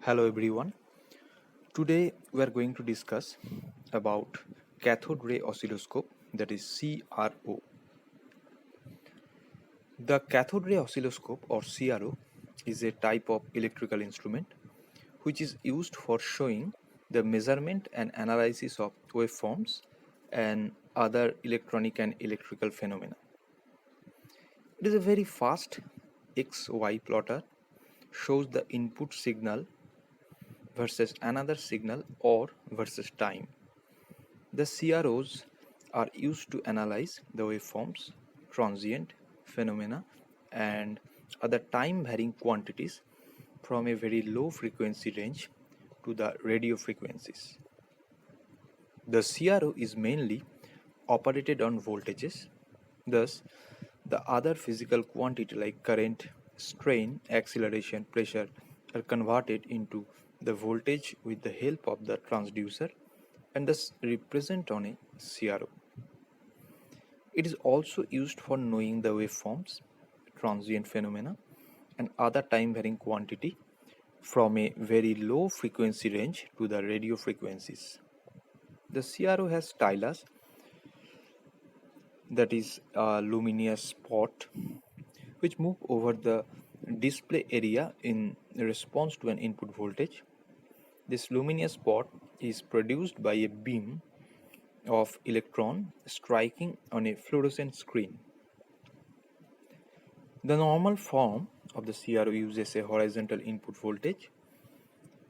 Hello everyone. Today we are going to discuss about cathode ray oscilloscope, that is CRO. The cathode ray oscilloscope or CRO is a type of electrical instrument which is used for showing the measurement and analysis of waveforms and other electronic and electrical phenomena. It is a very fast XY plotter, shows the input signal versus another signal or versus time. The CROs are used to analyze the waveforms, transient phenomena, and other time varying quantities from a very low frequency range to the radio frequencies. The CRO is mainly operated on voltages, thus, the other physical quantity like current, strain, acceleration, pressure are converted into the voltage with the help of the transducer and thus represent on a CRO. It is also used for knowing the waveforms, transient phenomena, and other time varying quantity from a very low frequency range to the radio frequencies. The CRO has stylus, that is a luminous spot, which move over the display area in response to an input voltage. This luminous spot is produced by a beam of electron striking on a fluorescent screen. The normal form of the CRO uses a horizontal input voltage,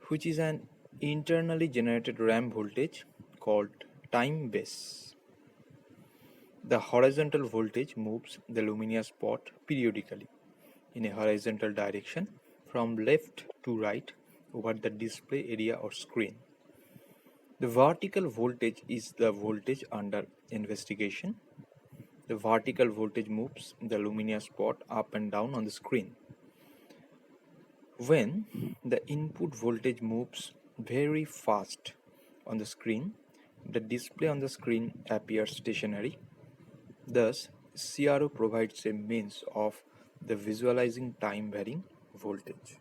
which is an internally generated ramp voltage called Timebase. The horizontal voltage moves the luminous spot periodically in a horizontal direction from left to right over the display area or screen. The vertical voltage is the voltage under investigation. The vertical voltage moves the luminous spot up and down on the screen. When the input voltage moves very fast on the screen, the display on the screen appears stationary. Thus, CRO provides a means of the visualizing time varying voltage.